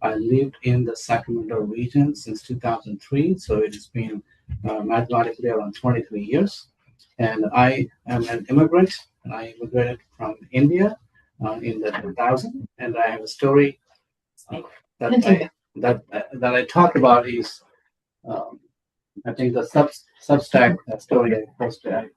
I lived in the Sacramento region since 2003, so it has been mathematically around 23 years. And I am an immigrant, and I immigrated from India in the 2000. And I have a story uh, that I talk about is um, I think the Substack story I posted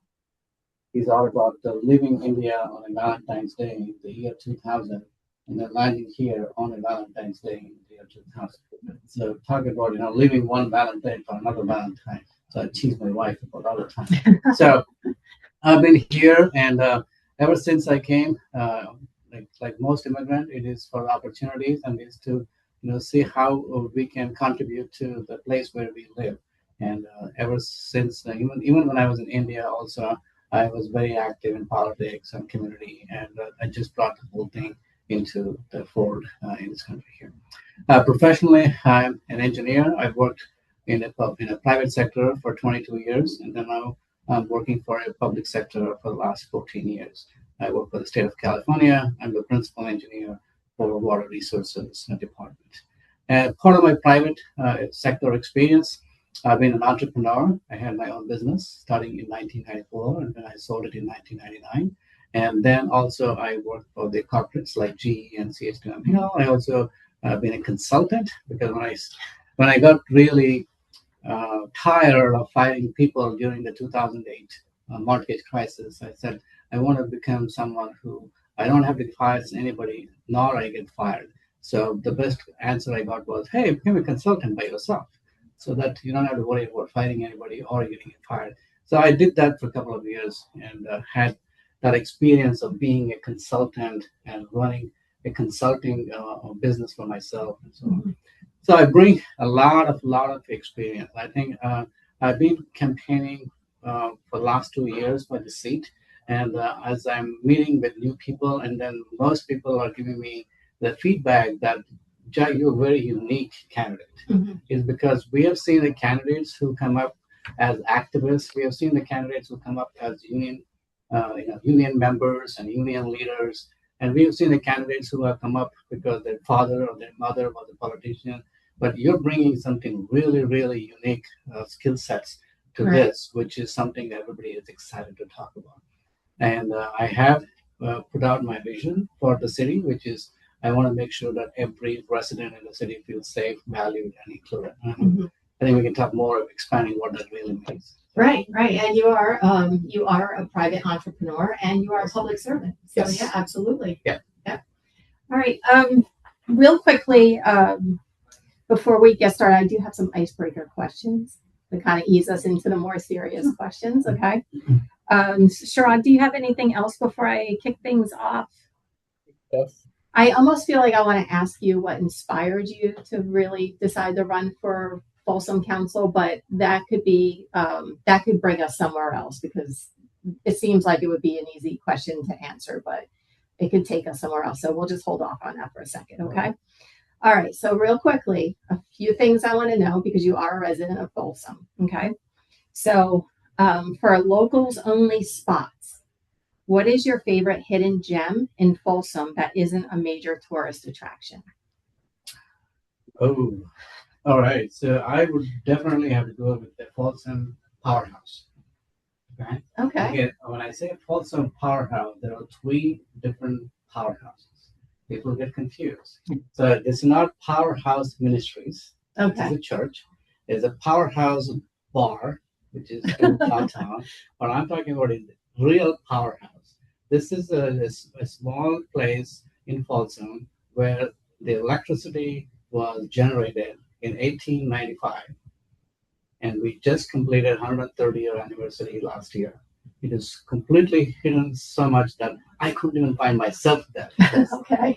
is all about leaving India on a Valentine's Day in the year 2000 and then landing here on a Valentine's Day in the year 2000. So talk about leaving one Valentine for another Valentine. So I tease my wife about all the time. So I've been here, and ever since I came, like most immigrant, it is for opportunities and is to see how we can contribute to the place where we live. And ever since, even when I was in India, also I was very active in politics and community, and I just brought the whole thing into the fold in this country here. Professionally, I'm an engineer. I've worked in a private sector for 22 years, and then now I'm working for a public sector for the last 14 years. I work for the state of California. I'm the principal engineer for water resources department. Part of my private sector experience, I've been an entrepreneur. I had my own business starting in 1994, and then I sold it in 1999. And then also I worked for the corporates like GE and CH2M. I also been a consultant because when I got really tired of fighting people during the 2008 mortgage crisis, I said, I want to become someone who I don't have to fire anybody, nor I get fired. So the best answer I got was, hey, become a consultant by yourself so that you don't have to worry about fighting anybody or getting fired. So I did that for a couple of years and had that experience of being a consultant and running a consulting business for myself and so on. So I bring a lot of experience. I think I've been campaigning for the last 2 years for the seat, and as I'm meeting with new people, and then most people are giving me the feedback that Jag, you're a very unique candidate. Is because we have seen the candidates who come up as activists. We have seen the candidates who come up as union members and union leaders. And we have seen the candidates who have come up because their father or their mother was a politician. But you're bringing something really, really unique skill sets to this, which is something that everybody is excited to talk about. And I have put out my vision for the city, which is I want to make sure that every resident in the city feels safe, valued, and included. I think we can talk more of expanding what that really means. Right. And you are a private entrepreneur and you are a public servant. So yes. Yeah, absolutely. Yeah. All right. Real quickly, before we get started, I do have some icebreaker questions to kind of ease us into the more serious questions. Okay. Chirag, do you have anything else before I kick things off? Yes. I almost feel like I want to ask you what inspired you to really decide to run for Folsom Council, but that could bring us somewhere else because it seems like it would be an easy question to answer, but it could take us somewhere else. So we'll just hold off on that for a second. Okay. All right. So real quickly, a few things I want to know because you are a resident of Folsom. Okay. So for locals only spots, what is your favorite hidden gem in Folsom that isn't a major tourist attraction? Oh, all right. So I would definitely have to go with the Folsom Powerhouse. Okay. Again, when I say Folsom Powerhouse, there are three different powerhouses. People get confused. So it's not Powerhouse Ministries. Okay. It's a church. There's a Powerhouse Bar, which is in downtown. What I'm talking about is real powerhouse. This is a small place in Folsom where the electricity was generated in 1895. And we just completed 130-year anniversary last year. It is completely hidden so much that I couldn't even find myself there. Okay.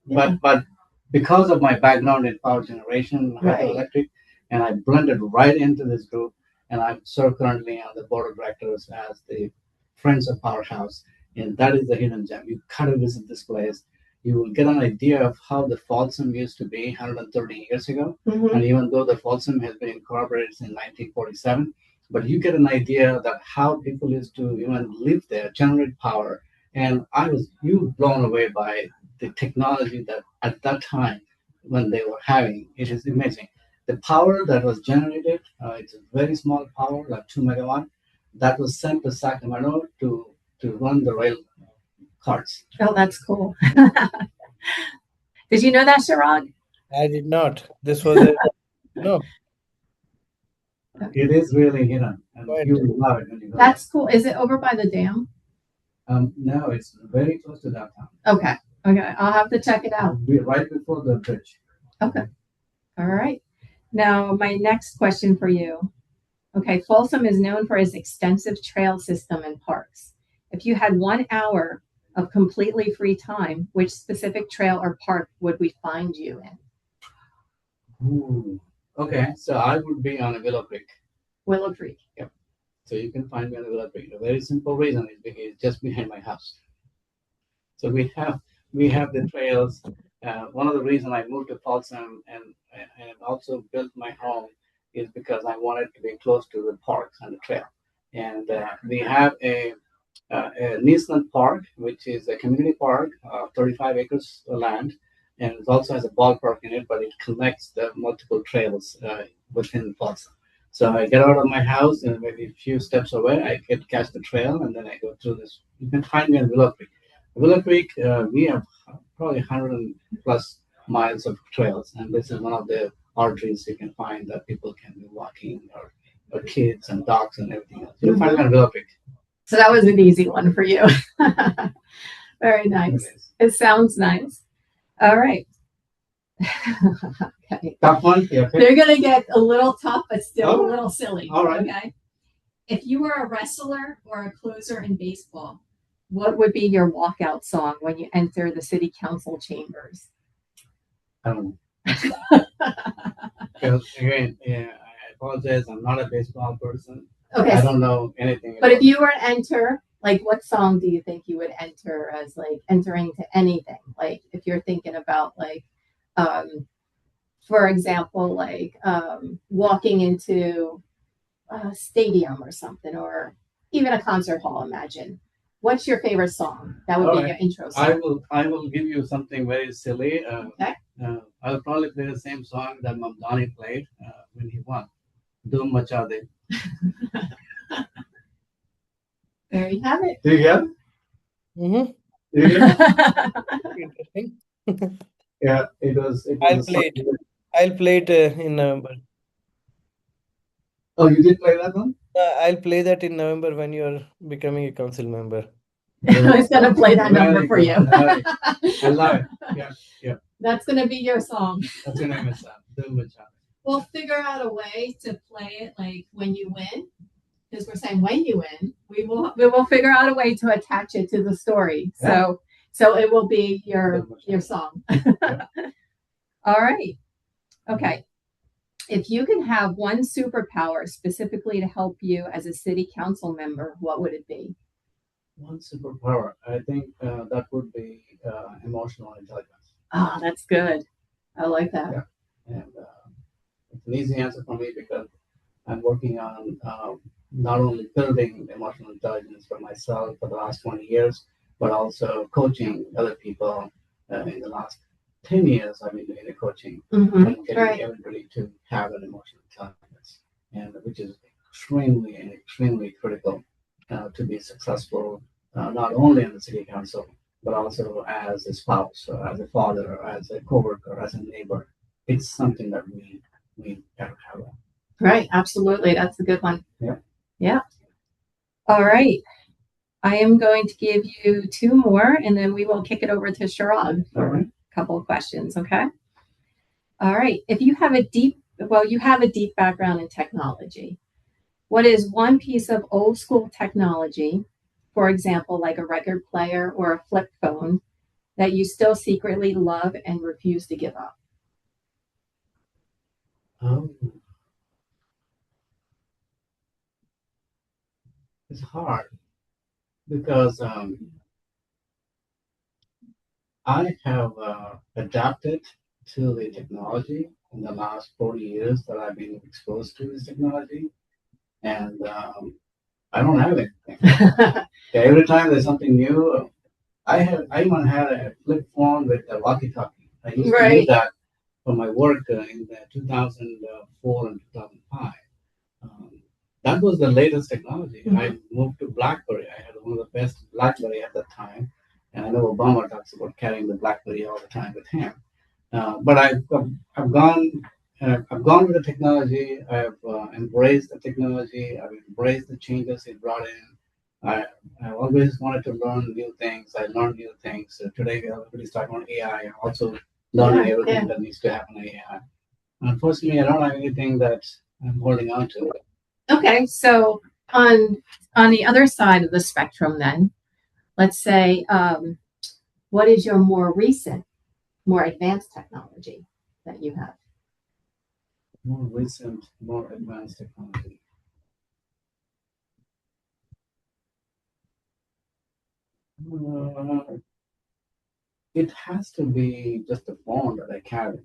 But because of my background in power generation, hydroelectric, and I blended right into this group, and I'm currently on the board of directors as the Friends of Powerhouse, and that is the hidden gem. You gotta visit this place. You will get an idea of how the Folsom used to be 130 years ago. And even though the Folsom has been incorporated in 1947, but you get an idea that how people used to even live there, generate power. And you blown away by the technology that at that time when they were having. It is amazing. The power that was generated, it's a very small power, like 2 megawatt, that was sent to Sacramento to run the rail cars. Oh, that's cool. Did you know that, Chirag? I did not. This was a no. It is really hidden, and Right. you will love it when you go. That's cool. Is it over by the dam? No, it's very close to downtown. Okay. Okay. I'll have to check it out. We're right before the bridge. Okay. All right. Now, my next question for you. Okay. Folsom is known for its extensive trail system and parks. If you had 1 hour of completely free time, which specific trail or park would we find you in? Ooh. Okay, so I would be on a Willow Creek. Willow Creek. So you can find me on the Willow Creek. A very simple reason is because it's just behind my house. So we have the trails. One of the reasons I moved to Folsom and also built my home is because I wanted to be close to the parks and the trail. And we have a Nisland Park, which is a community park, 35 acres of land, and it also has a ballpark in it, but it connects the multiple trails within Folsom. So I get out of my house and maybe a few steps away, I can catch the trail, and then I go through this. You can find me in Willow Creek. Willow Creek, we have probably 100 plus miles of trails, and this is one of the arteries you can find that people can be walking, or kids and dogs and everything else. You'll find me on Willow Creek. So that was an easy one for you. Very nice. It sounds nice. All right. Okay. Tough one? Yeah, okay. They're going to get a little tough, but still Oh, a little silly. all right. Okay. If you were a wrestler or a closer in baseball, what would be your walkout song when you enter the city council chambers? I don't know. Because again, yeah, I apologize. I'm not a baseball person. Okay. I don't know anything. But about if you were to enter, like, what song do you think you would enter as, like, entering to anything? Like, if you're thinking about, like, for example, like walking into a stadium or something, or even a concert hall, imagine. What's your favorite song? That would All be right. your intro song. I will give you something very silly. Okay. I'll probably play the same song that Mamdani played when he won. Doom Macha De. There you have it. Do you get it? Mm-hmm. Do you get it? Interesting. Yeah, it was. I'll play it. I'll play it in November. Oh, you did play that one? I'll play that in November when you're becoming a council member. I was going to play that number Very for good. you. I love it. Yeah, That's going to be your song. that's your name is Doom Macha. We'll figure out a way to play it like when you win, because we're saying when you win, we will figure out a way to attach it to the story. Yeah. So it will be your song. Yeah. All right. Okay. If you can have one superpower specifically to help you as a city council member, what would it be? One superpower. I think that would be emotional intelligence. Oh, that's good. I like that. Yeah. And it's an easy answer for me because I'm working on not only building emotional intelligence for myself for the last 20 years, but also coaching other people in the last 10 years. I've been doing the coaching and getting Right. everybody to have an emotional intelligence, and which is extremely critical to be successful, not only in the city council, but also as a spouse, or as a father, or as a coworker, as a neighbor. It's something that we gotta have. Right. Absolutely. That's a good one. Yeah. Yeah. All right. I am going to give you two more, and then we will kick it over to Chirag for All right. a couple of questions. Okay. All right. If you have you have a deep background in technology. What is one piece of old school technology, for example, like a record player or a flip phone, that you still secretly love and refuse to give up? It's hard because I have adapted to the technology in the last 40 years that I've been exposed to this technology, and I don't have anything. Every time there's something new, I even had a flip phone with a walkie-talkie. I used to Right. use that for my work in the 2004 and 2005. Um, that was the latest technology. I moved to BlackBerry. I had one of the best BlackBerry at the time, and I know Obama talks about carrying the BlackBerry all the time with him. But I've gone I've gone with the technology. I've embraced the technology. I've embraced the changes it brought in. I I always wanted to learn new things. I learned new things. So today everybody's talking about AI. I'm also learning everything that needs to happen in AI. Unfortunately, I don't have anything that I'm holding on to. Okay, so on the other side of the spectrum, then let's say, what is your more recent, more advanced technology that you have? More recent, more advanced technology. Uh, it has to be just a phone that I carry.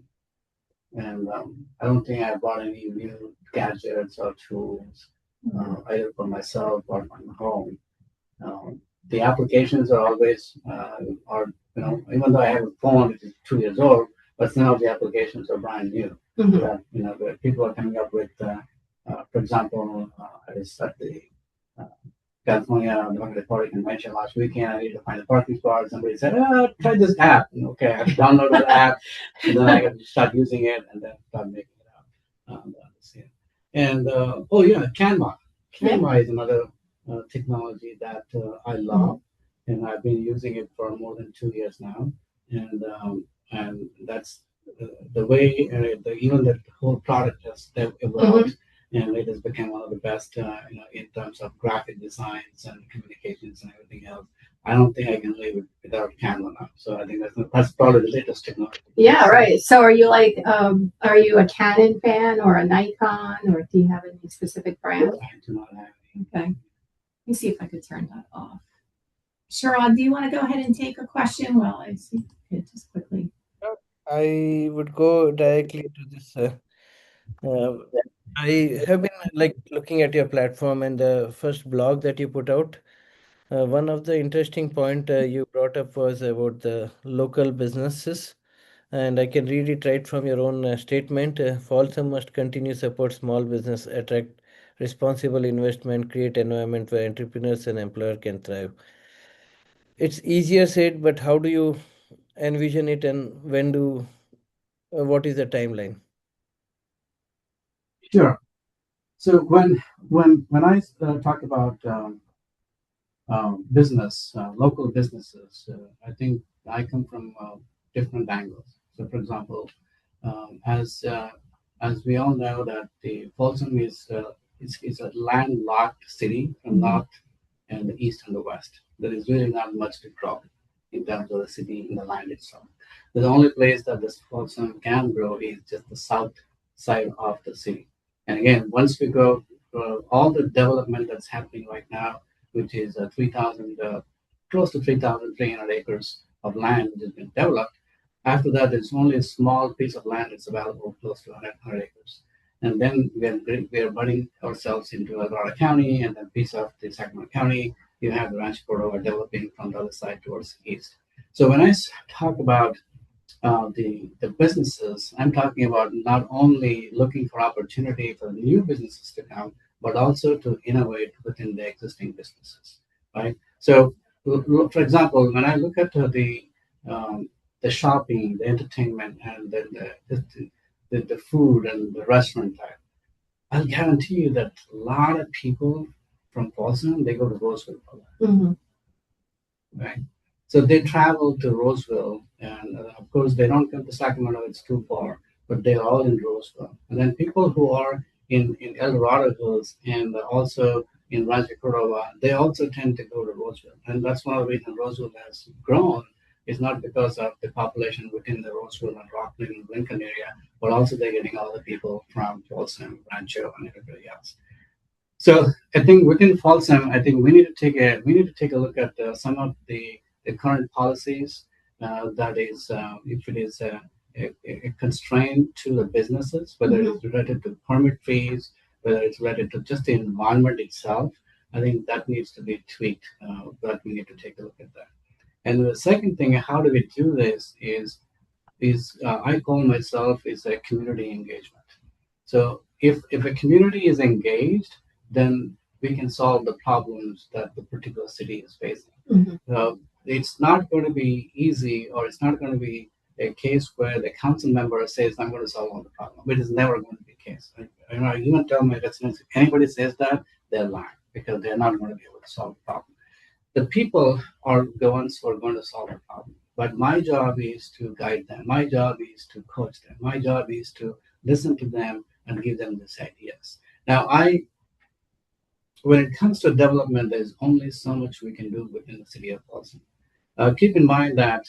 And I don't think I bought any new gadgets or tools, either for myself or for my home. The applications are always, even though I have a phone which is 2 years old, but some of the applications are brand new. That where people are coming up with, for example, I was at the uh, California Democratic Party convention last weekend. I needed to find a parking spot. Somebody said, "Oh, try this app." And, okay, I downloaded the app, and then I got to start using it, and then start making it out. And oh yeah, Canva. Canva is another technology that I love, and I've been using it for more than 2 years now. And that's the way even the whole product has evolved, and it has become one of the best, in terms of graphic designs and communications and everything else. I don't think I can live without Canva now. So I think that's probably the latest technology. Yeah, right. So are you like, are you a Canon fan or a Nikon, or do you have any specific brand? I do not have any. Okay. Let me see if I could turn that off. Chirag, do you want to go ahead and take a question? Well, I see it just quickly. I would go directly to this. Uh, I have been like looking at your platform and the first blog that you put out. One of the interesting point you brought up was about the local businesses, and I can read it right from your own statement. Folsom must continue support small business, attract responsible investment, create environment where entrepreneurs and employer can thrive. It's easier said, but how do you envision it, and what is the timeline? Sure. So when I talk about business, local businesses, I think I come from different angles. So, for example, um, as uh, as we all know that the Folsom is a landlocked city from north and the east and the west. There is really not much to grow in terms of the city and the land itself. The only place that this Folsom can grow is just the south side of the city. And again, once we go, all the development that's happening right now, which is 3,000, close to 3,300 acres of land which has been developed. After that, there's only a small piece of land that's available, close to 100 acres. And then we are budding ourselves into Aurora County, and then piece of the Sacramento County. You have the Rancho Cordova developing from the other side towards the east. So when I talk about the businesses, I'm talking about not only looking for opportunity for new businesses to come, but also to innovate within the existing businesses, right? So, for example, when I look at the shopping, the entertainment, and then the food and the restaurant type, I'll guarantee you that a lot of people from Boston they go to Roseville for that, right? So they travel to Roseville, and of course they don't come to Sacramento; it's too far. But they're all in Roseville, and then people who are in El Dorado Hills and also in Rancho Cordova, they also tend to go to Roseville, and that's one of the reasons Roseville has grown. Is not because of the population within the Roseville and Rockland and Lincoln area, but also they're getting all the people from Folsom, Rancho, and everybody else. So I think within Folsom, I think we need to take a look at some of the current policies that is if it is a constraint to the businesses, whether it's related to permit fees, whether it's related to just the environment itself. I think that needs to be tweaked. But we need to take a look at that. And the second thing, how do we do this? Is is I call myself is a community engagement. So if a community is engaged, then we can solve the problems that the particular city is facing. Mhm. It's not going to be easy, or it's not going to be a case where the council member says, "I'm going to solve all the problem." It is never going to be the case. I even tell my residents, if anybody says that, they're lying because they're not going to be able to solve the problem. The people are the ones who are going to solve the problem. But my job is to guide them. My job is to coach them. My job is to listen to them and give them these ideas. Now, when it comes to development, there's only so much we can do within the city of Folsom. Keep in mind that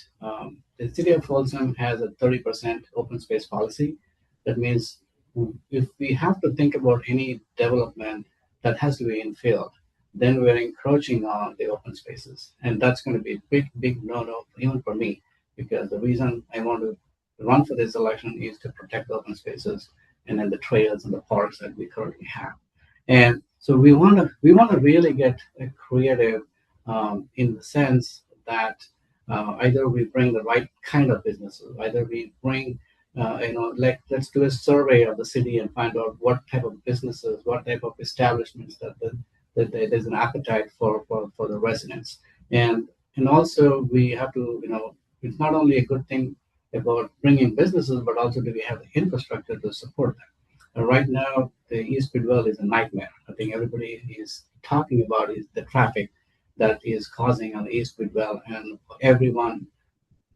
the city of Folsom has a 30% open space policy. That means if we have to think about any development that has to be infill, then we're encroaching on the open spaces. And that's going to be a big, big no-no, even for me, because the reason I want to run for this election is to protect the open spaces and then the trails and the parks that we currently have. And so we want to really get creative in the sense that either we bring the right kind of businesses, either we bring like let's do a survey of the city and find out what type of businesses, what type of establishments there's an appetite for the residents, and also we have to it's not only a good thing about bringing businesses, but also do we have the infrastructure to support them. Right now, the East Bidwell is a nightmare. I think everybody is talking about is the traffic that is causing on the East Bidwell, and everyone,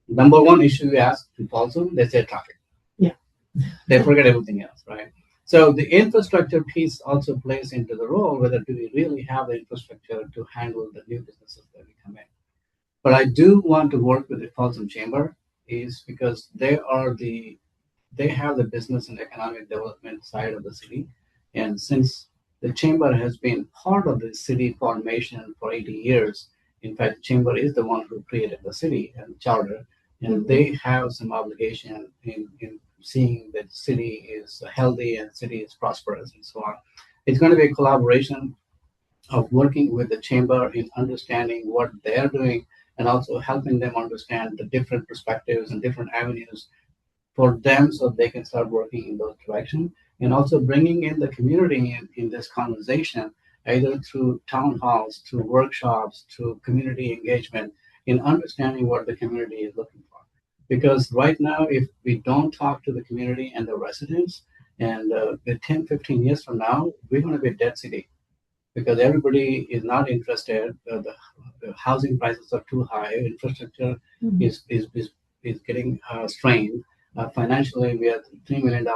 number one issue you ask to also, they say traffic. Yeah. They forget everything else, right? So the infrastructure piece also plays into the role, whether do we really have the infrastructure to handle the new businesses that we come in. But I do want to work with the Folsom Chamber is because they have the business and economic development side of the city. And since the chamber has been part of the city formation for 80 years, in fact, the chamber is the one who created the city and charter, and they have some obligation in seeing that the city is healthy and the city is prosperous and so on. It's going to be a collaboration of working with the chamber in understanding what they're doing and also helping them understand the different perspectives and different avenues for them so they can start working in those directions, and also bringing in the community in this conversation either through town halls, through workshops, through community engagement in understanding what the community is looking for. Because right now, if we don't talk to the community and the residents, and 10, 15 years from now, we're going to be a dead city because everybody is not interested. The housing prices are too high. Infrastructure is getting strained. Financially, we have $3 million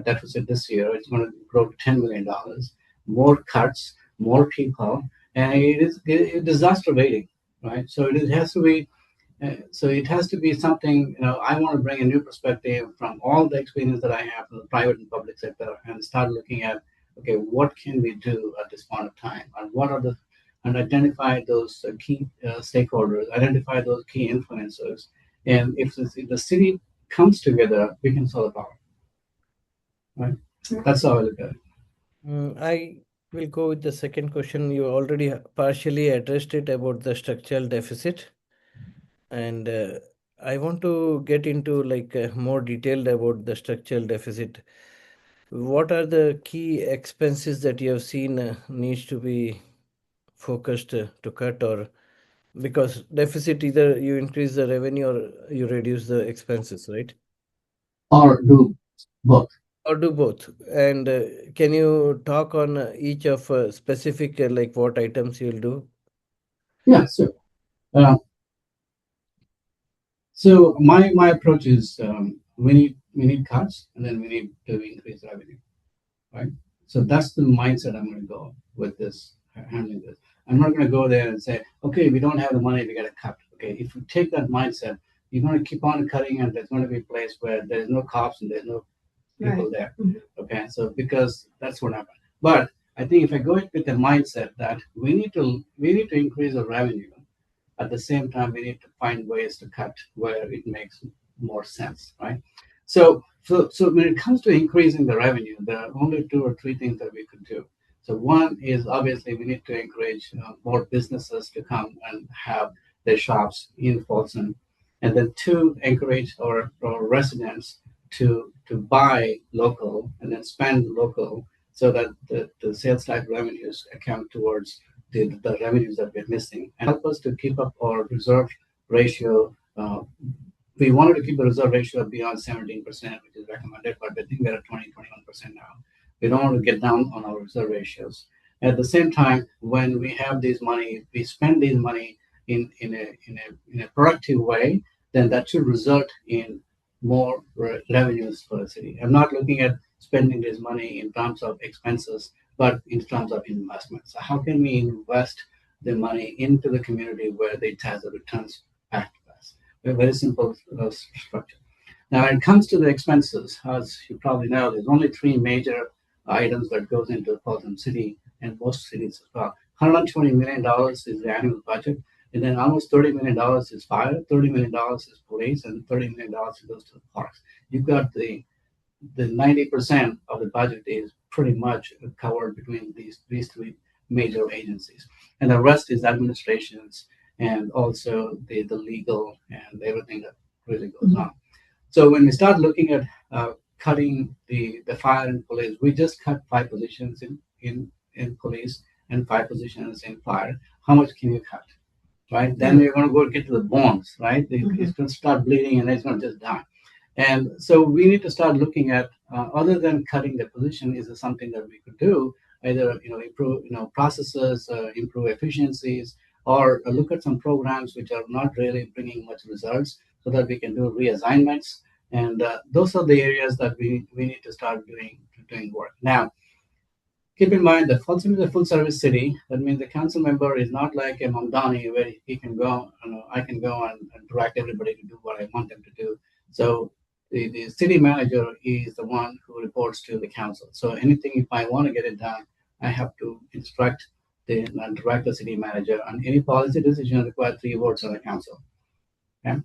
deficit this year. It's going to grow to $10 million. More cuts, more people, and it is a disaster waiting, right? So it has to be. So it has to be something. I want to bring a new perspective from all the experience that I have in the private and public sector, and start looking at, okay, what can we do at this point of time, and what are the, and identify those key stakeholders, identify those key influencers, and if the city comes together, we can solve the problem. Right? That's how I look at it. I will go with the second question. You already partially addressed it about the structural deficit, and I want to get into more detailed about the structural deficit. What are the key expenses that you have seen needs to be focused to cut, or because deficit, either you increase the revenue or you reduce the expenses, right? Or do both. Or do both. And can you talk on each of specific, like what items you'll do? Yeah, sure. So my approach is we need cuts, and then we need to increase revenue, right? So that's the mindset I'm going to go with this handling this. I'm not going to go there and say, okay, we don't have the money, we got to cut. Okay, if you take that mindset, you're going to keep on cutting, and there's going to be a place where there's no cops and there's no people there. Okay, so because that's what happened. But I think if I go with the mindset that we need to increase the revenue, at the same time we need to find ways to cut where it makes more sense, right? So when it comes to increasing the revenue, there are only 2 or 3 things that we could do. So one is obviously we need to encourage more businesses to come and have their shops in Folsom, and then two, encourage our residents to buy local and then spend local, so that the sales tax revenues account towards the revenues that we're missing, and help us to keep up our reserve ratio. We wanted to keep the reserve ratio beyond 17%, which is recommended, but I think we're at 21% now. We don't want to get down on our reserve ratios. At the same time, when we have this money, we spend this money in a productive way, then that should result in more revenues for the city. I'm not looking at spending this money in terms of expenses, but in terms of investments. So how can we invest the money into the community where it has the returns back to us? A very simple structure. Now, when it comes to the expenses, as you probably know, there's only three major items that goes into Folsom City and most cities as well. $120 million is the annual budget, and then almost $30 million is fire, $30 million is police, and $30 million goes to the parks. You've got the 90% of the budget is pretty much covered between these three major agencies, and the rest is administrations and also the legal and everything that really goes on. So when we start looking at cutting the fire and police, we just cut 5 positions in police and 5 positions in fire. How much can you cut? Right? Then we're going to go get to the bones, right? It's going to start bleeding and it's going to just die. And so we need to start looking at, other than cutting the position, is there something that we could do? Either improve processes, improve efficiencies, or look at some programs which are not really bringing much results, so that we can do reassignments. And those are the areas that we need to start doing work. Now, keep in mind that Folsom is a full-service city. That means the council member is not like a Mamdani where he can go, I can go and direct everybody to do what I want them to do. So the city manager is the one who reports to the council. So anything, if I want to get it done, I have to instruct and direct the city manager, and any policy decision requires 3 votes on the council. Okay?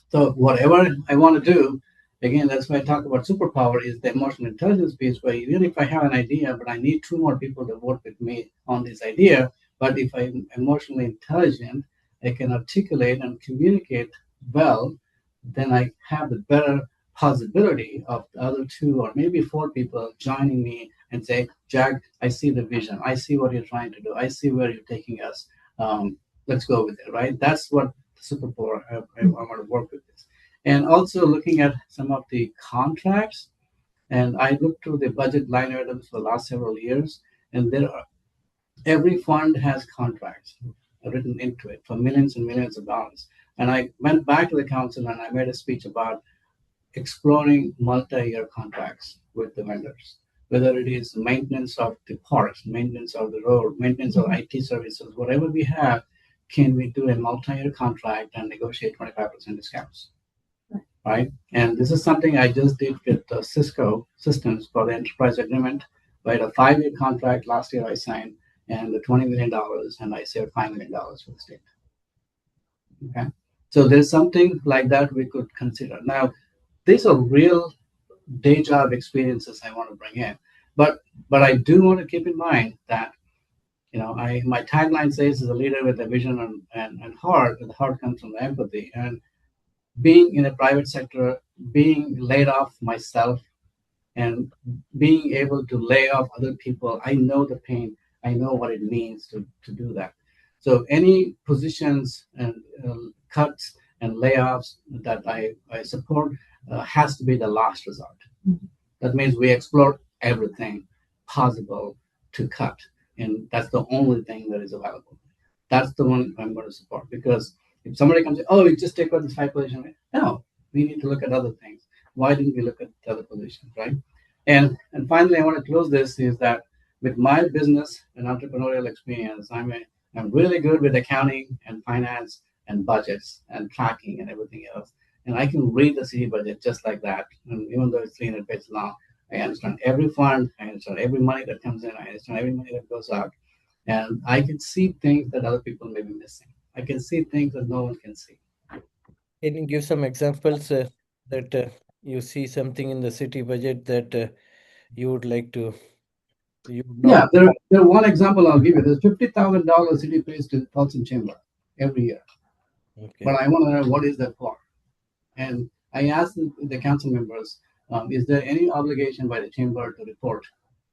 So whatever I want to do, again, that's why I talk about superpower, is the emotional intelligence piece, where even if I have an idea, but I need 2 more people to work with me on this idea, but if I'm emotionally intelligent, I can articulate and communicate well, then I have the better possibility of the other 2 or maybe 4 people joining me and say, Jag, I see the vision. I see what you're trying to do. I see where you're taking us. Let's go with it, right? That's what superpower I want to work with this. And also looking at some of the contracts, and I looked through the budget line items for the last several years, and every fund has contracts written into it for millions and millions of dollars. And I went back to the council and I made a speech about exploring multi-year contracts with the vendors, whether it is maintenance of the parks, maintenance of the road, maintenance of IT services, whatever we have. Can we do a multi-year contract and negotiate 25% discounts? Right? And this is something I just did with Cisco Systems for the enterprise agreement, right? A 5-year contract last year I signed, and the $20 million, and I saved $5 million for the state. Okay? So there's something like that we could consider. Now, these are real day job experiences I want to bring in. But I do want to keep in mind that my tagline says, is a leader with a vision and heart, and the heart comes from the empathy. And being in a private sector, being laid off myself, and being able to lay off other people, I know the pain. I know what it means to do that. So any positions and cuts and layoffs that I support has to be the last resort. That means we explore everything possible to cut. And that's the only thing that is available. That's the one I'm going to support, because if somebody comes in, you just take out this 5 position. No, we need to look at other things. Why didn't we look at the other positions, right? And finally, I want to close this, is that with my business and entrepreneurial experience, I'm really good with accounting and finance and budgets and tracking and everything else. And I can read the city budget just like that. And even though it's 300 pages long, I understand every fund, I understand every money that comes in, I understand every money that goes out. And I can see things that other people may be missing. I can see things that no one can see. Can you give some examples that you see something in the city budget that you would like to? Yeah, there one example I'll give you. There's $50,000 city pays to Folsom Chamber every year. Okay. But I want to know what is that for. And I asked the council members, is there any obligation by the chamber to report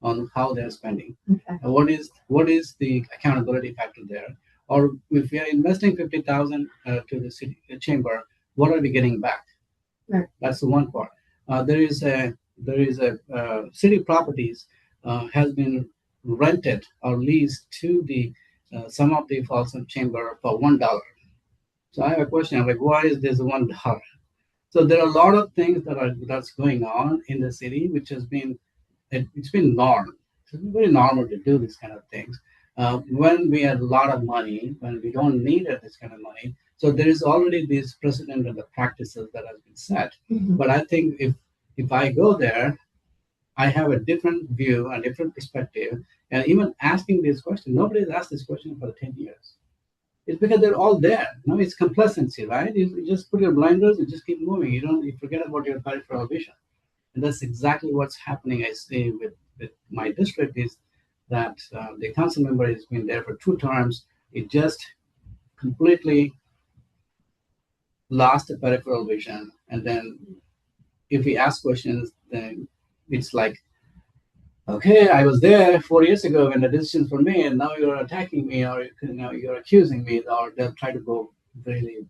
on how they're spending? Okay. What is the accountability factor there? Or if we are investing 50,000 to the city chamber, what are we getting back? Right. That's the one part. There is a city properties has been rented or leased to the some of the Folsom chamber for $1. So I have a question. I'm like, why is this $1? So there are a lot of things that's going on in the city, which has been it's been normal. It's very normal to do these kind of things. When we have a lot of money, when we don't need this kind of money, so there is already this precedent and the practices that has been set. Mhm. But I think if I go there, I have a different view, a different perspective, and even asking this question, nobody has asked this question for 10 years. It's because they're all there. No, it's complacency, right? You just put your blinders and just keep moving. You forget about your peripheral vision. And that's exactly what's happening. I see with my district is that the council member has been there for 2 terms. It just completely lost the peripheral vision. And then if we ask questions, then it's like, okay, I was there 4 years ago when the decisions were made, and now you're attacking me, or you're accusing me, or they'll try to go really,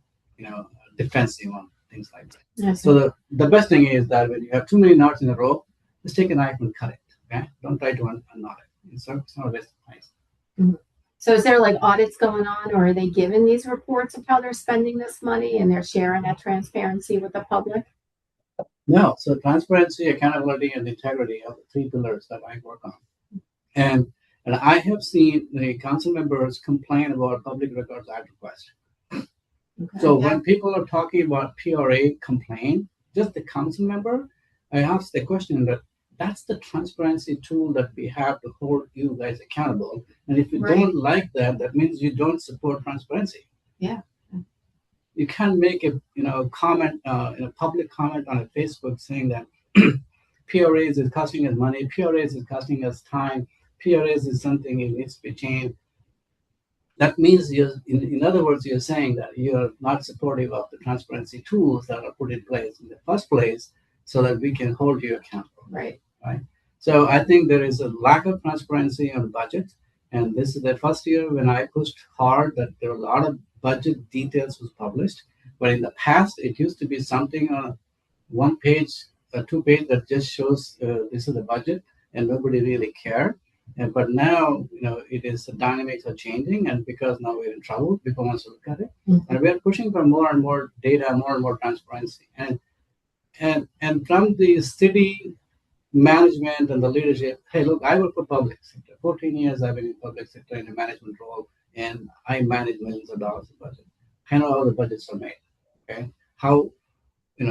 defensive on things like that. Yes, So the best thing is that when you have too many knots in a row, just take a knife and cut it. Okay, don't try to unknot it. It's not a waste of time. So is there like audits going on, or are they given these reports of how they're spending this money and they're sharing that transparency with the public? No, so transparency, accountability, and integrity are the 3 pillars that I work on. And I have seen the council members complain about Public Records Act request. Okay. So when people are talking about PRA complaint, just the council member, I ask the question that's the transparency tool that we have to hold you guys accountable. And if you Right. don't like that, that means you don't support transparency. Yeah. You can't make a comment, public comment on a Facebook saying that PRAs is costing us money, PRAs is costing us time, PRAs is something that needs to be changed. That means in other words, you're saying that you're not supportive of the transparency tools that are put in place in the first place so that we can hold you accountable. Right. So I think there is a lack of transparency on budget. And this is the first year when I pushed hard that there were a lot of budget details was published. But in the past, it used to be something on 1 page, 2 page that just shows this is the budget and nobody really cared. But now, it is the dynamics are changing, and because now we're in trouble, people want to look at it, and we are pushing for more and more data, more and more transparency, and from the city management and the leadership. Hey, look, I work for public sector. 14 years I've been in public sector in a management role, and I manage millions of dollars of budget. I know how the budgets are made. Okay, how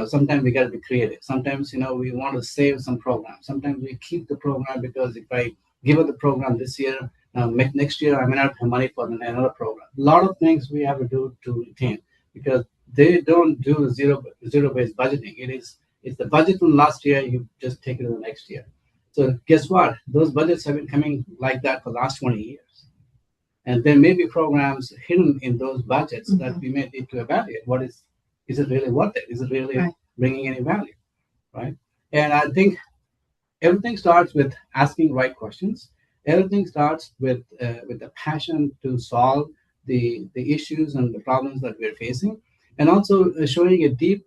sometimes we got to be creative. Sometimes, we want to save some program. Sometimes we keep the program because if I give up the program this year, next year I may not have money for another program. A lot of things we have to do to retain because they don't do zero-based budgeting. It's the budget from last year, you just take it to the next year. So guess what? Those budgets have been coming like that for the last 20 years. And there may be programs hidden in those budgets that we may need to evaluate. Is it really worth it? Is it really bringing any value, right? And I think everything starts with asking right questions. Everything starts with the passion to solve the issues and the problems that we're facing, and also showing a deep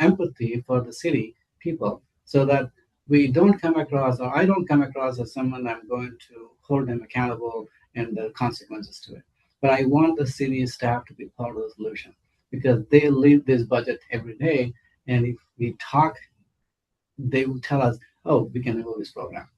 empathy for the city people, so that we don't come across, or I don't come across as someone I'm going to hold them accountable and the consequences to it. But I want the city staff to be part of the solution, because they live this budget every day. And if we talk, they will tell us, oh, we can remove this program,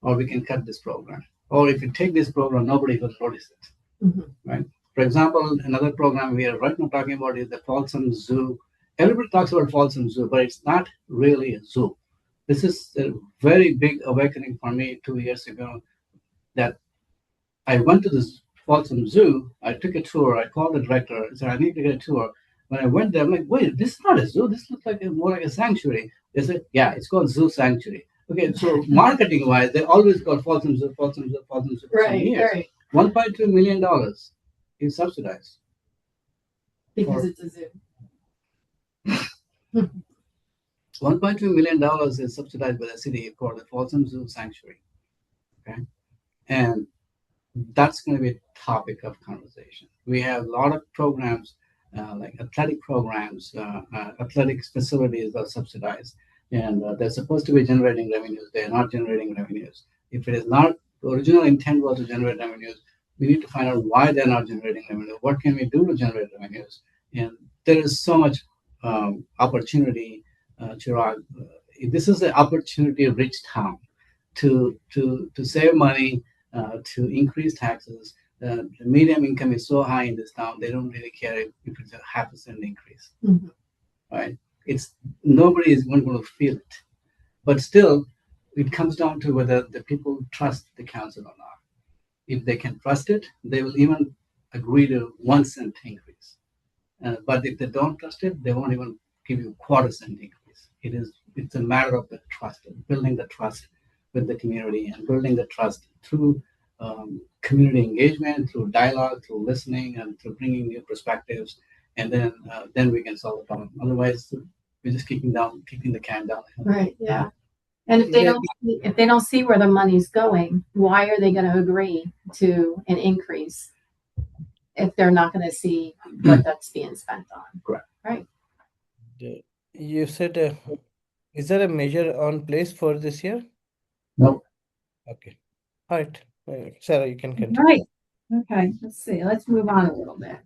or we can cut this program, or if you take this program, nobody will notice it, right? For example, another program we are right now talking about is the Folsom Zoo. Everybody talks about Folsom Zoo, but it's not really a zoo. This is a very big awakening for me 2 years ago, that I went to this Folsom Zoo. I took a tour. I called the director. I said, I need to get a tour. When I went there, I'm like, wait, this is not a zoo. This looks like more like a sanctuary. They said, yeah, it's called Zoo Sanctuary. Okay, so marketing-wise, they always call Folsom Zoo, Folsom Zoo, Folsom Zoo for some years. Right. $1.2 million is subsidized. Because For- it's a zoo. $1.2 million is subsidized by the city for the Folsom Zoo Sanctuary. Okay. And that's going to be a topic of conversation. We have a lot of programs, like athletic programs, athletics facilities are subsidized, and they're supposed to be generating revenues. They're not generating revenues. If it is not, the original intent was to generate revenues, we need to find out why they're not generating revenue. What can we do to generate revenues? And there is so much opportunity, Chirag. This is an opportunity-rich town to save money, to increase taxes. The median income is so high in this town; they don't really care if it's a 0.5% increase, Mhm. right? It's nobody is going to feel it, but still, it comes down to whether the people trust the council or not. If they can trust it, they will even agree to 1 cent increase. But if they don't trust it, they won't even give you 0.25 cent increase. It's a matter of the trust, building the trust with the community, and building the trust through community engagement, through dialogue, through listening, and through bringing new perspectives, and then we can solve the problem. Otherwise, we're just kicking the can down. Right. Yeah. And if they don't see where the money's going, why are they going to agree to an increase if they're not going to see what that's being spent on? Correct. Right. You said, is there a measure on place for this year? No. Okay. All right. Sarah, you can continue. Right. Okay, let's see. Let's move on a little bit.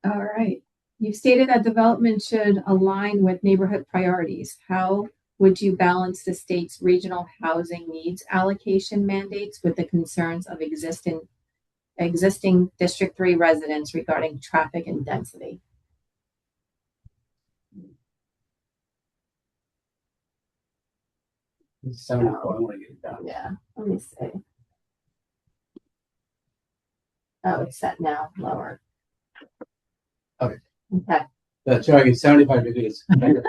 All right. You've stated that development should align with neighborhood priorities. How would you balance the state's regional housing needs allocation mandates with the concerns of existing District 3 residents regarding traffic and density? It's 74. I want to get it down. Yeah. Let me see. Oh, it's set now lower. Okay. Okay. Chirag, it's 75 degrees.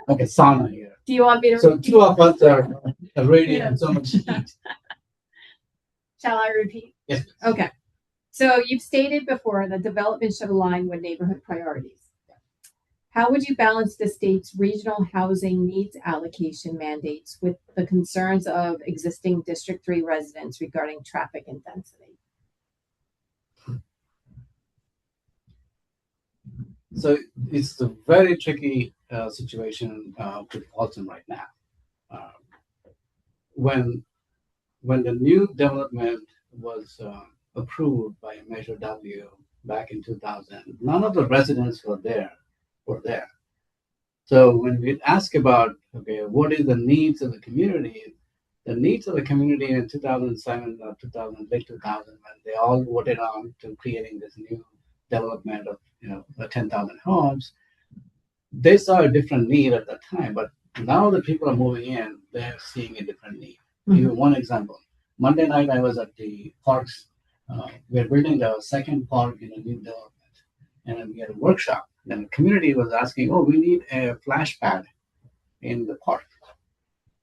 Okay, sauna here. Do you want me to So repeat? two of us are radiating so much heat. Shall I repeat? Yes. Okay. So you've stated before that development should align with neighborhood priorities. How would you balance the state's regional housing needs allocation mandates with the concerns of existing District 3 residents regarding traffic and density? So it's a very tricky situation with Folsom right now. When the new development was approved by Measure W back in 2000, none of the residents were there. So when we ask about, okay, what is the needs of the community? The needs of the community in 2007 or 2000, late 2000, when they all voted on to creating this new development of 10,000 homes, they saw a different need at that time. But now that people are moving in, they're seeing a different need. Give you one example. Monday night, I was at the parks. We're building the second park in a new development, and we had a workshop. Then the community was asking, "Oh, we need a flash pad in the park."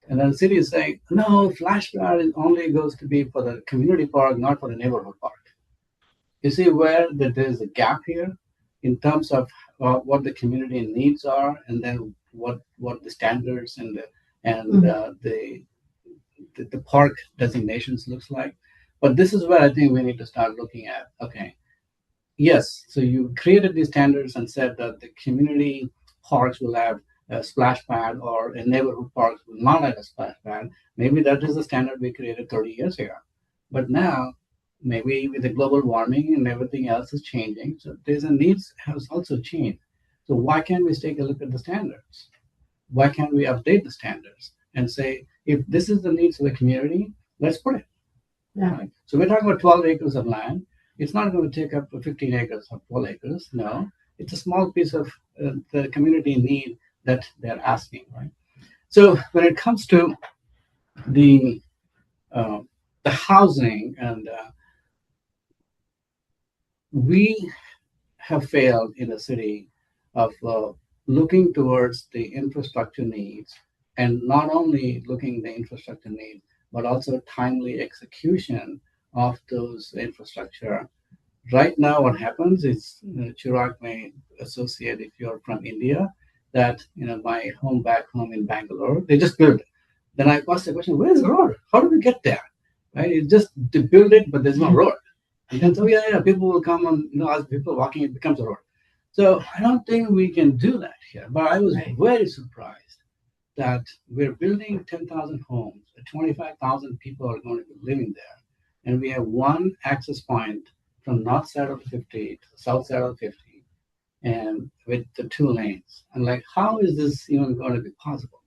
And then the city is saying, "No, flash pad only goes to be for the community park, not for the neighborhood park." You see where that there is a gap here in terms of what the community needs are, and then what the standards and the park designations looks like. But this is where I think we need to start looking at. Okay, yes, so you created these standards and said that the community parks will have a splash pad, or a neighborhood parks will not have a splash pad. Maybe that is the standard we created 30 years ago. But now, maybe with the global warming and everything else is changing, so there's a needs has also changed. So why can't we take a look at the standards? Why can't we update the standards and say, if this is the needs of the community, let's put it. Yeah. Right? So we're talking about 12 acres of land. It's not going to take up 15 acres or 12 acres. No, it's a small piece of the community need that they're asking, right? So when it comes to the housing, and we have failed in the city of looking towards the infrastructure needs, and not only looking at the infrastructure needs, but also timely execution of those infrastructure. Right now, what happens is, Chirag may associate if you're from India, that my home back home in Bangalore, they just build it. Then I ask the question, where's the road? How do we get there? Right? It's just to build it, but there's no road. And then so yeah, people will come and as people walking, it becomes a road. So I don't think we can do that here. But I was very surprised that we're building 10,000 homes, 25,000 people are going to be living there, and we have one access point from north side of 50 to the south side of 50, and with the 2 lanes. And like, how is this even going to be possible?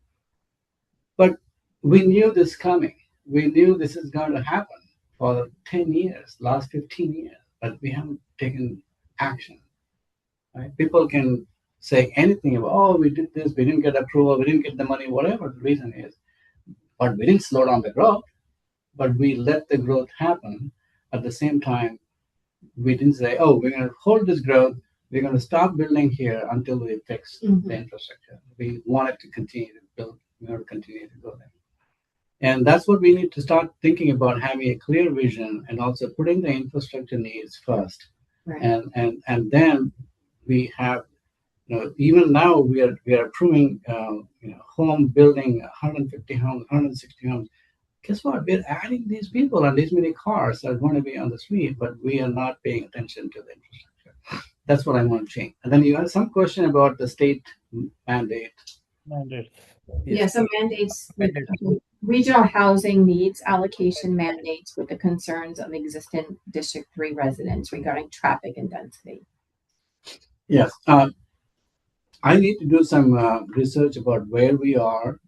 But we knew this coming. We knew this is going to happen for 10 years, last 15 years, but we haven't taken action. Right? People can say anything about, oh, we did this, we didn't get approval, we didn't get the money, whatever the reason is. But we didn't slow down the growth, but we let the growth happen. At the same time, we didn't say, oh, we're going to hold this growth, we're going to stop building here until we fix the infrastructure. We wanted to continue to build, we want to continue to go there. And that's what we need to start thinking about, having a clear vision and also putting the infrastructure needs first. Right. And then we have, even now we are approving, home building 150 homes, 160 homes. Guess what? We're adding these people, and these many cars are going to be on the street, but we are not paying attention to the infrastructure. That's what I want to change. And then you had some question about the state mandate. Yeah, so mandates, regional housing needs allocation mandates with the concerns of existing District 3 residents regarding traffic and density. Yes. I need to do some research about where we are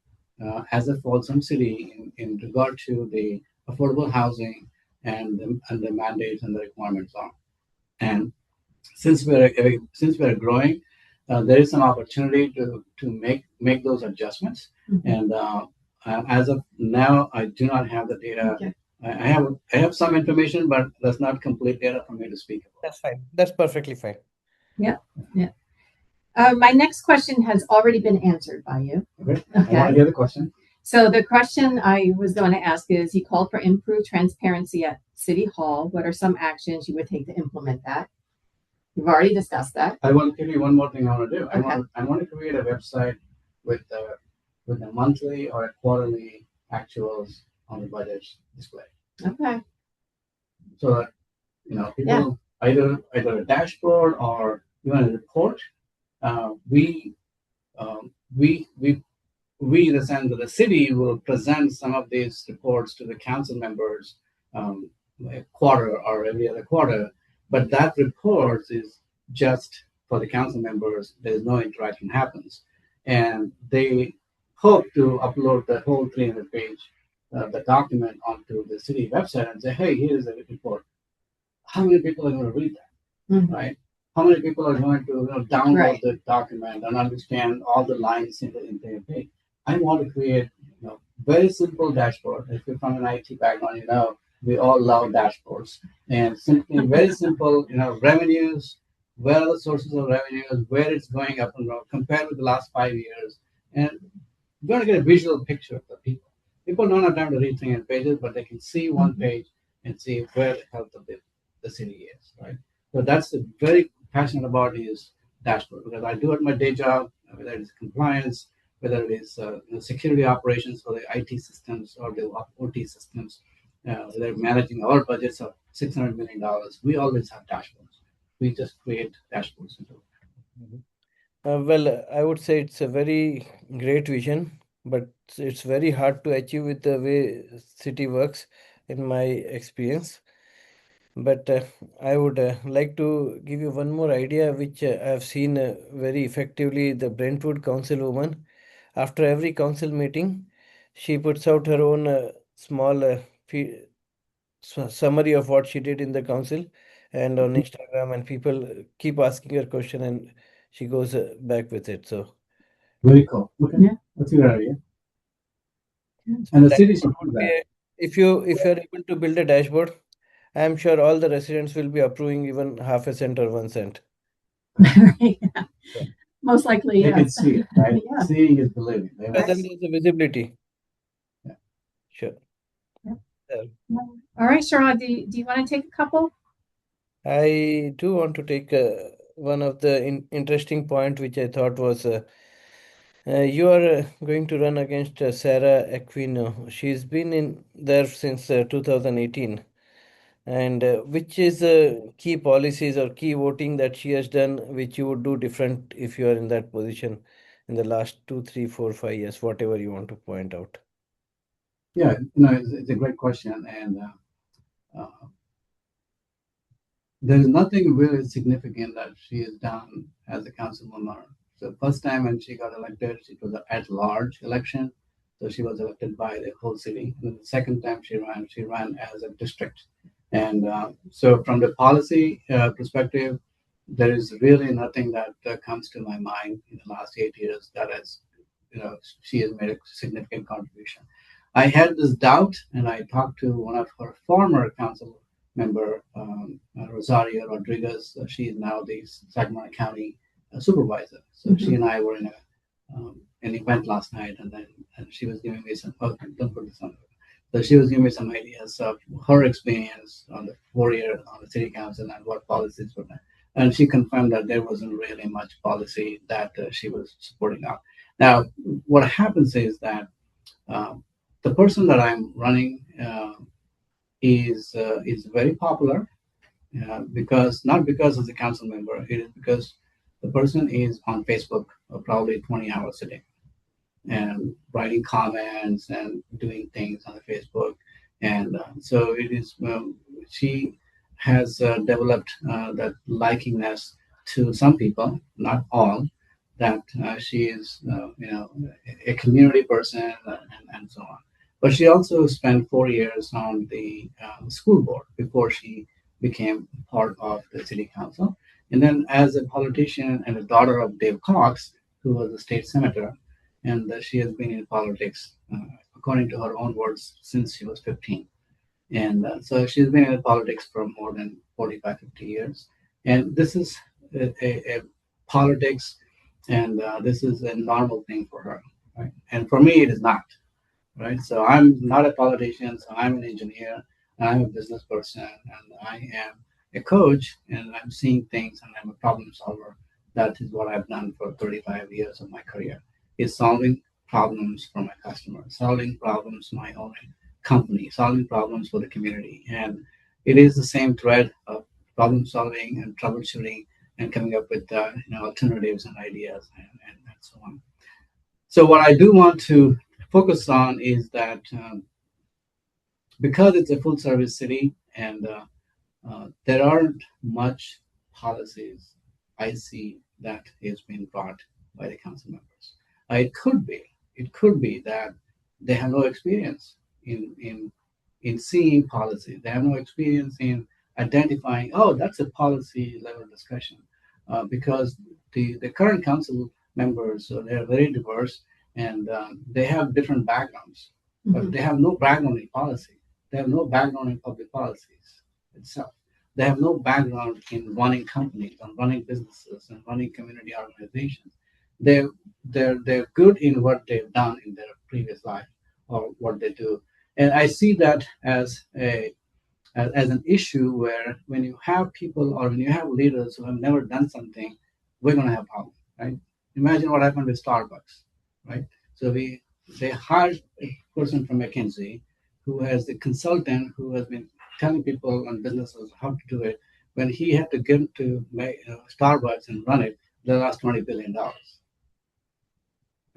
as a Folsom city in regard to the affordable housing and the mandates and the requirements are. And since we're growing, there is an opportunity to make those adjustments. And as of now, I do not have the data. Okay. I have some information, but that's not complete data for me to speak about. That's fine. That's perfectly fine. Yeah. My next question has already been answered by you. Okay. I want to hear the question. So the question I was going to ask is, you called for improved transparency at City Hall. What are some actions you would take to implement that? We've already discussed that. I want to give you one more thing I want to do. Okay. I want to create a website with a monthly or a quarterly actuals on the budget display. Okay. So that, people either a dashboard or even a report. We, in the sense that the city will present some of these reports to the council members a quarter or every other quarter, but that report is just for the council members. There's no interaction happens, and they hope to upload the whole 300-page the document onto the city website and say, hey, here's a report. How many people are going to read that, right? How many people are going to download the document and understand all the lines in the page? I want to create very simple dashboard. If you're from an IT background, we all love dashboards. And simply very simple, revenues, where are the sources of revenues, where it's going up and down, compared with the last 5 years. And you're going to get a visual picture of the people. People don't have time to read 300 pages, but they can see one page and see where the health of the city is, right? So that's very passionate about is dashboard, because I do it my day job, whether it's compliance, whether it is security operations for the IT systems or the OT systems, they're managing our budgets of $600 million. We always have dashboards. We just create dashboards. Well, I would say it's a very great vision, but it's very hard to achieve with the way city works, in my experience. But I would like to give you one more idea, which I have seen very effectively. The Brentwood councilwoman, after every council meeting, she puts out her own small summary of what she did in the council and on Instagram, and people keep asking her question, and she goes back with it. So very cool. Okay, that's a good idea. And the city should do that. If you're able to build a dashboard, I'm sure all the residents will be approving even half a cent or 1 cent. Most likely, they can see it, right? Seeing is believing. But then there's a visibility. Yeah. Sure. All right, Chirag, do you want to take a couple? I do want to take one of the interesting point which I thought was you are going to run against Sarah Aquino. She's been in there since 2018. And which is key policies or key voting that she has done, which you would do different if you are in that position in the last 2, 3, 4, 5 years, whatever you want to point out? Yeah, it's a great question, and uh, there is nothing really significant that she has done as a council member. So first time when she got elected, it was an at-large election. So she was elected by the whole city. And then the second time she ran as a district. And so from the policy perspective, there is really nothing that comes to my mind in the last 8 years that has, she has made a significant contribution. I had this doubt, and I talked to one of her former council member, Rosario Rodriguez. She is now the Sacramento County supervisor. So she and I were in an event last night, and she was giving me some. Oh, don't put this on. So she was giving me some ideas of her experience on the 4 year on the city council and what policies were there. And she confirmed that there wasn't really much policy that she was supporting out. Now, what happens is that um, the person that I'm running is very popular because not because of the council member, it is because the person is on Facebook probably 20 hours a day and writing comments and doing things on the Facebook, and so it is. She has developed that likingness to some people, not all, that she is, a community person and so on. But she also spent 4 years on the school board before she became part of the city council. And then, as a politician and a daughter of Dave Cox, who was a state senator, and she has been in politics, according to her own words, since she was 15. And so she's been in politics for more than 45, 50 years. And this is a politics, and this is a normal thing for her. Right? And for me, it is not. Right? So I'm not a politician, so I'm an engineer, and I'm a business person, and I am a coach, and I'm seeing things, and I'm a problem solver. That is what I've done for 35 years of my career, is solving problems for my customers, solving problems for my own company, solving problems for the community. And it is the same thread of problem solving and troubleshooting and coming up with alternatives and ideas and so on. So what I do want to focus on is that because it's a full service city and there aren't much policies I see that is being brought by the council members. It could be that they have no experience in seeing policy. They have no experience in identifying. Oh, that's a policy level discussion, because the current council members, they are very diverse, and they have different backgrounds, but they have no background in policy. They have no background in public policies itself. They have no background in running companies and running businesses and running community organizations. They're they're good in what they've done in their previous life or what they do, and I see that as an issue where when you have people or when you have leaders who have never done something, we're going to have problems, right? Imagine what happened with Starbucks, right? So they hired a person from McKinsey who has the consultant who has been telling people and businesses how to do it. When he had to get to Starbucks and run it, they lost $20 billion.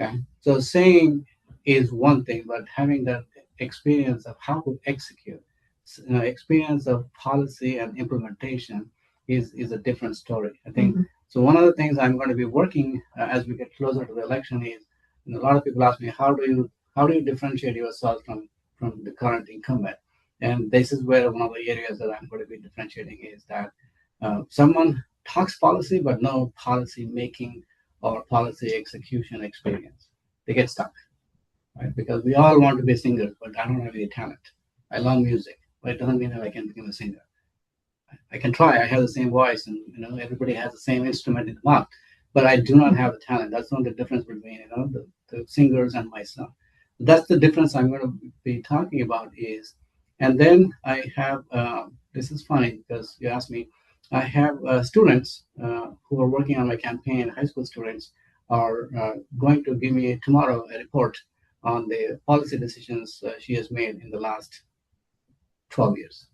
Okay, so saying is one thing, but having that experience of how to execute, experience of policy and implementation is a different story. I think so. One of the things I'm going to be working as we get closer to the election is, a lot of people ask me, how do you differentiate yourself from the current incumbent? And this is where one of the areas that I'm going to be differentiating is that someone talks policy but no policy making or policy execution experience. They get stuck, right? Because we all want to be singers, but I don't have any talent. I love music, but it doesn't mean that I can become a singer. I can try. I have the same voice, and everybody has the same instrument in the mouth, but I do not have the talent. That's not the difference between the singers and myself. That's the difference I'm going to be talking about. Is And then I have, this is funny because you asked me, I have students who are working on my campaign, high school students, are going to give me tomorrow a report on the policy decisions she has made in the last 12 years.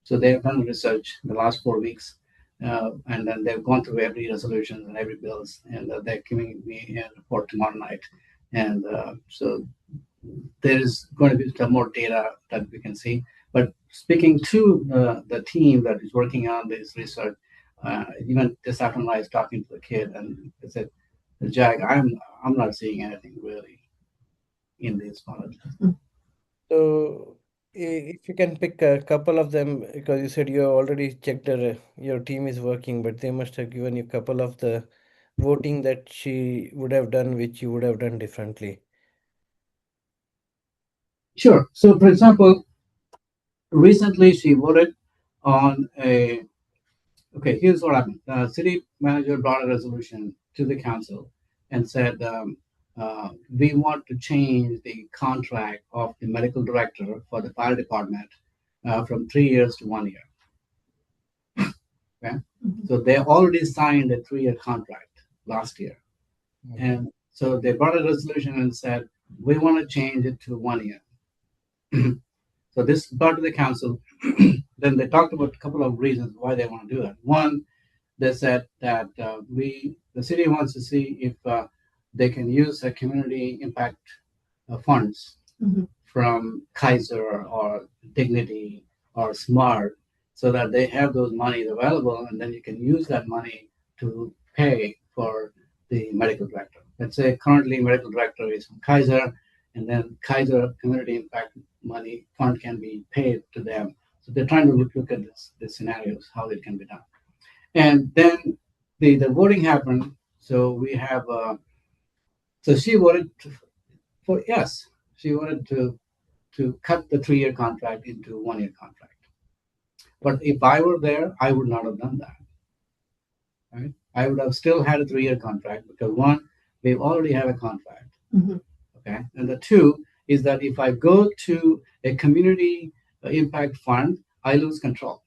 So they've done research in the last 4 weeks, and then they've gone through every resolution and every bills, and they're giving me a report tomorrow night. And so there is going to be some more data that we can see. But speaking to the team that is working on this research, even this afternoon I was talking to the kid, and I said, "Jag, I'm not seeing anything really in these policies." So if you can pick a couple of them, because you said you have already checked your team is working, but they must have given you a couple of the voting that she would have done, which you would have done differently. Sure. So, for example, recently she voted on a. Okay, here's what happened. The city manager brought a resolution to the council and said, we want to change the contract of the medical director for the fire department from 3 years to 1 year. Okay, so they already signed a 3-year contract last year, and so they brought a resolution and said we want to change it to 1 year. So this brought to the council. Then they talked about a couple of reasons why they want to do that. One, they said that the city wants to see if they can use a community impact funds from Kaiser or Dignity or Smart, so that they have those monies available, and then you can use that money to pay for the medical director. Let's say currently medical director is from Kaiser, and then Kaiser Community Impact Money Fund can be paid to them. So they're trying to look at the scenarios, how it can be done. And then the voting happened. So we have, so she voted for yes. She wanted to cut the 3-year contract into 1-year contract. But if I were there, I would not have done that. Right? I would have still had a 3-year contract because one, we already have a contract. Okay, and the two is that if I go to a community impact fund, I lose control.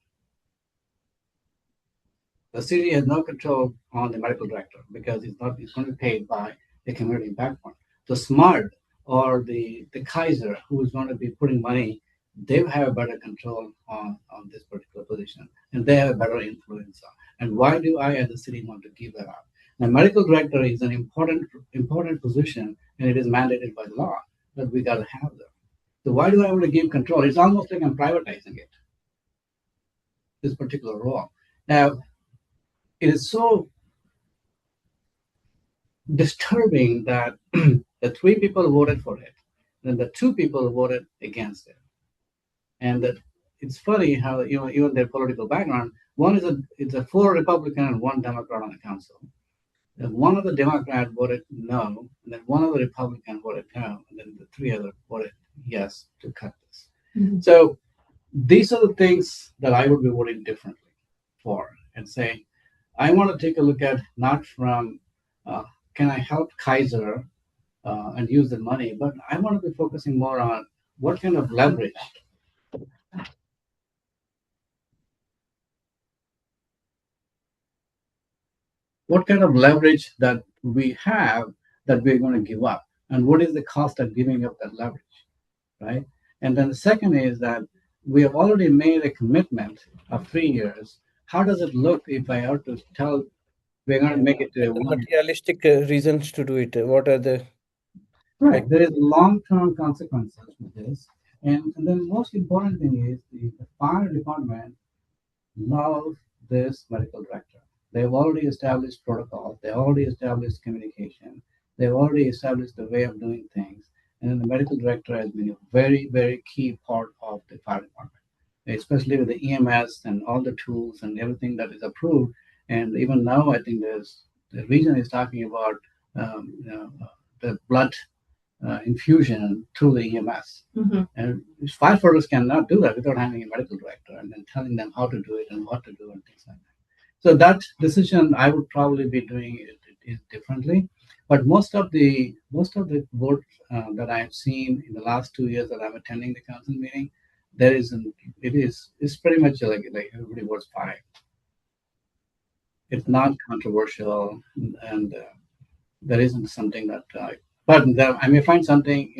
The city has no control on the medical director because it's going to be paid by the community impact fund. The SMART or the Kaiser, who is going to be putting money, they have a better control on this particular position, and they have a better influence on. And why do I, as a city, want to give that up? Now, medical director is an important position, and it is mandated by law that we got to have them. So why do I want to give control? It's almost like I'm privatizing it, this particular role. Now, it is so disturbing that the 3 people voted for it, then the 2 people voted against it. And that it's funny how even their political background, one is it's a 4 Republican and 1 Democrat on the council. And one of the Democrat voted no, and then one of the Republican voted no, and then the 3 other voted yes to cut this. So these are the things that I would be voting differently for, and say, I want to take a look at not from can I help Kaiser and use the money, but I want to be focusing more on what kind of leverage. What kind of leverage that we have that we're going to give up, and what is the cost of giving up that leverage, right? And then the second is that we have already made a commitment of 3 years. How does it look if I have to tell we're going to make it to What realistic reasons to do it? What are the right? There is long-term consequences with this, and then the most important thing is the fire department loves this medical director. They've already established protocols. They already established communication. They've already established the way of doing things. And then the medical director has been a very, very key part of the fire department, especially with the EMS and all the tools and everything that is approved. And even now, I think the region is talking about the blood infusion through the EMS. And firefighters cannot do that without having a medical director and then telling them how to do it and what to do and things like that. So that decision, I would probably be doing it differently. But most of the votes that I've seen in the last 2 years that I'm attending the council meeting, there isn't. It's pretty much like everybody votes five. It's not controversial, and there isn't something that. But there, I may find something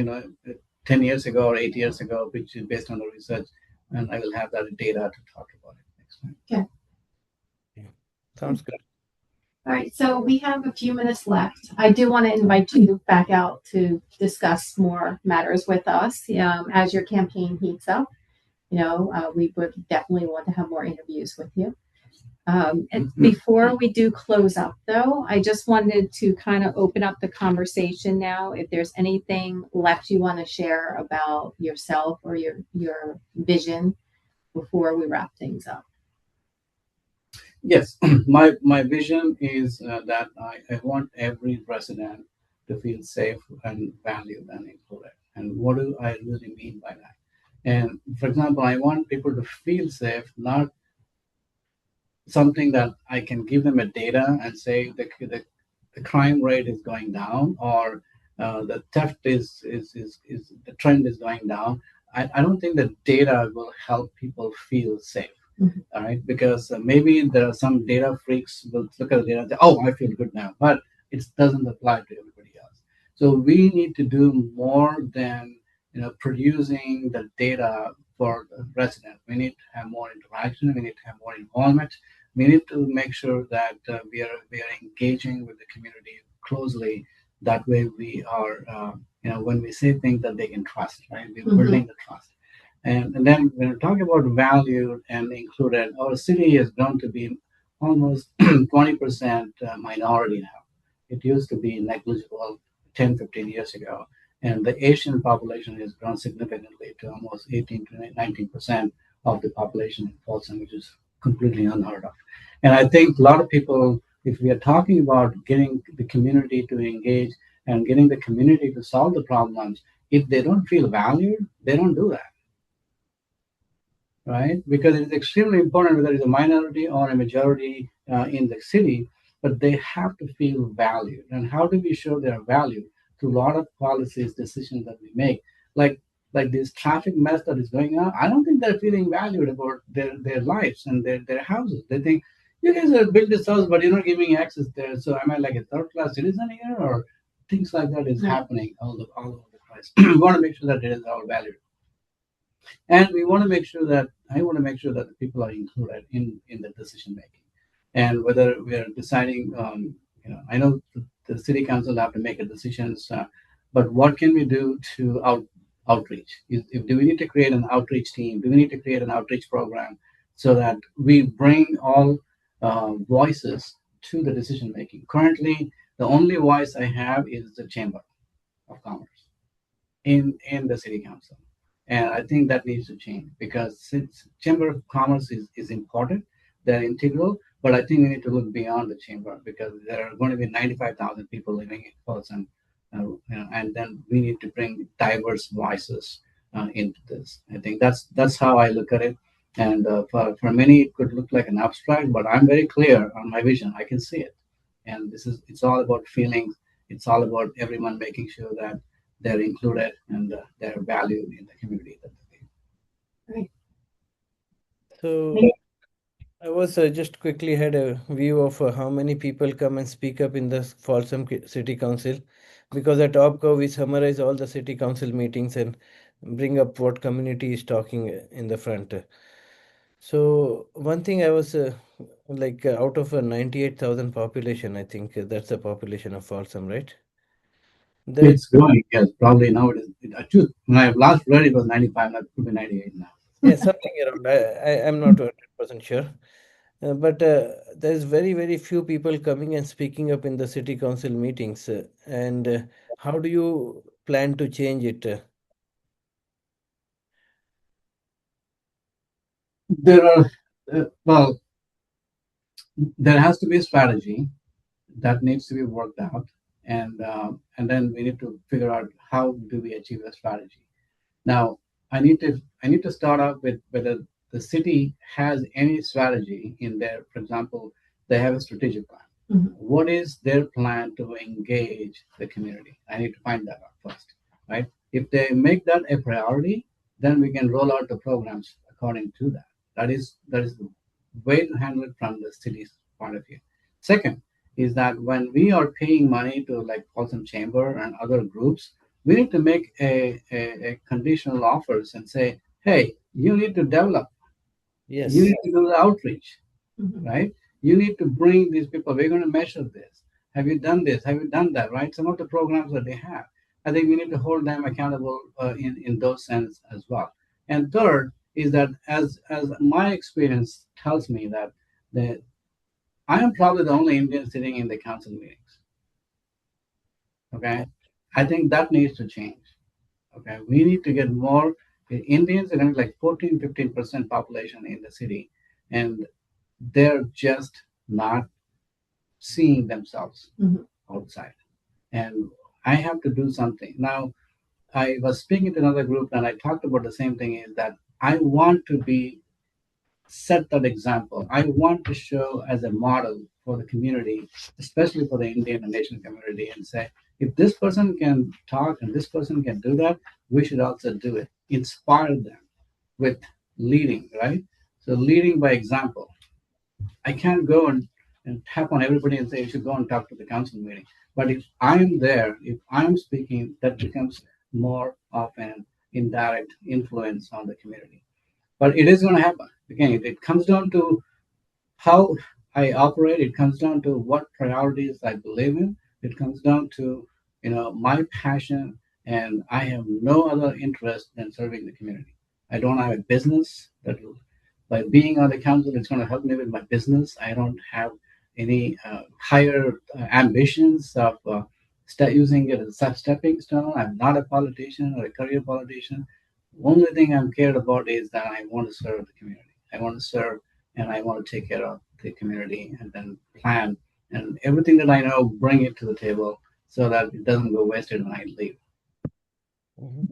10 years ago or 8 years ago, which is based on the research, and I will have that data to talk about it next time. Okay. Yeah. Sounds good. All right, so we have a few minutes left. I do want to invite you back out to discuss more matters with us as your campaign heats up. We would definitely want to have more interviews with you. And before we do close up, though, I just wanted to kind of open up the conversation now. If there's anything left you want to share about yourself or your vision before we wrap things up. Yes, my vision is that I want every resident to feel safe and valued and included. And what do I really mean by that? And for example, I want people to feel safe, not something that I can give them a data and say the crime rate is going down, or the theft is the trend is going down. I don't think that data will help people feel safe. All right, because maybe there are some data freaks will look at the data and say, "Oh, I feel good now," but it doesn't apply to everybody else. So we need to do more than producing the data for the resident. We need to have more interaction. We need to have more involvement. We need to make sure that we are engaging with the community closely. That way, we are when we say things that they can trust, right? We're building the trust. And then when we talk about valued and included, our city has grown to be almost 20% minority now. It used to be negligible 10, 15 years ago. And the Asian population has grown significantly to almost 18 to 19% of the population in Folsom, which is completely unheard of. And I think a lot of people, if we are talking about getting the community to engage and getting the community to solve the problems, if they don't feel valued, they don't do that. Right? Because it's extremely important whether it's a minority or a majority in the city, but they have to feel valued. And how do we show they are valued? Through a lot of policies, decisions that we make. Like this traffic mess that is going on, I don't think they're feeling valued about their lives and their houses. They think, you guys have built this house, but you're not giving access there. So am I like a third class citizen here? Or things like that is happening all over the place. We want to make sure that it is all valued. And we want to make sure that I want to make sure that the people are included in the decision making, and whether we are deciding. I know the city council have to make a decisions, but what can we do to outreach? Do we need to create an outreach team? Do we need to create an outreach program so that we bring all voices to the decision making? Currently, the only voice I have is the Chamber of Commerce in the city council. And I think that needs to change, because since Chamber of Commerce is important, they're integral, but I think we need to look beyond the chamber, because there are going to be 95,000 people living in Folsom, and then we need to bring diverse voices into this. I think that's how I look at it. And for many, it could look like an abstract, but I'm very clear on my vision. I can see it, and it's all about feelings. It's all about everyone making sure that they're included and they're valued in the community that they live. Right. So I was just quickly had a view of how many people come and speak up in the Folsom City Council, because at OpGov we summarize all the city council meetings and bring up what community is talking in the front. So one thing I was out of a 98,000 population, I think that's the population of Folsom, right? It's growing, yes. Probably now it is. When I last read, it was 95. Now it could be 98 now. Yeah, something around. I'm not 100% sure. But there's very, very few people coming and speaking up in the city council meetings. And how do you plan to change it? There are, there has to be a strategy that needs to be worked out, and then we need to figure out how do we achieve a strategy. Now, I need to start out with whether the city has any strategy in there. For example, they have a strategic plan. What is their plan to engage the community? I need to find that out first, right? If they make that a priority, then we can roll out the programs according to that. That is the way to handle it from the city's point of view. Second is that when we are paying money to like Folsom Chamber and other groups, we need to make a conditional offers and say, hey, you need to develop, Yes. you need to do the outreach, Mhm. right? You need to bring these people. We're going to measure this. Have you done this? Have you done that? Right? Some of the programs that they have, I think we need to hold them accountable in those sense as well. And third is that as my experience tells me that the I am probably the only Indian sitting in the council meetings. Okay, I think that needs to change. Okay, we need to get more Indians. Are like 14-15% population in the city, and they're just not seeing themselves Mhm. outside. And I have to do something. Now, I was speaking to another group and I talked about the same thing is that I want to be set that example. I want to show as a model for the community, especially for the Indian and Asian community, and say, if this person can talk and this person can do that, we should also do it. Inspire them with leading, right? So leading by example. I can't go and tap on everybody and say you should go and talk to the council meeting. But if I'm there, if I'm speaking, that becomes more of an indirect influence on the community. But it is going to happen. Again, it comes down to how I operate. It comes down to what priorities I believe in. It comes down to my passion, and I have no other interest than serving the community. I don't have a business that will, by being on the council, it's going to help me with my business. I don't have any higher ambitions of using it as a stepping stone. I'm not a politician or a career politician. Only thing I'm cared about is that I want to serve the community. I want to serve and I want to take care of the community and then plan and everything that I know, bring it to the table so that it doesn't go wasted when I leave. Mhm.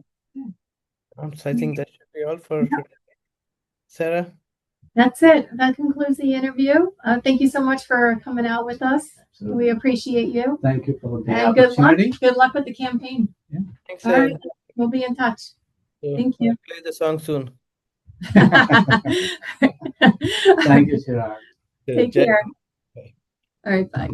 So I think that should be all for today. Sarah? That's it. That concludes the interview. Thank you so much for coming out with us. So We appreciate you. thank you for the And good luck. opportunity. Good luck with the campaign. Thanks, All Sarah. right. We'll be in touch. So, Thank you. Play the song soon. Thank you, Chirag. Take Jai- care. Bye. All right. Bye.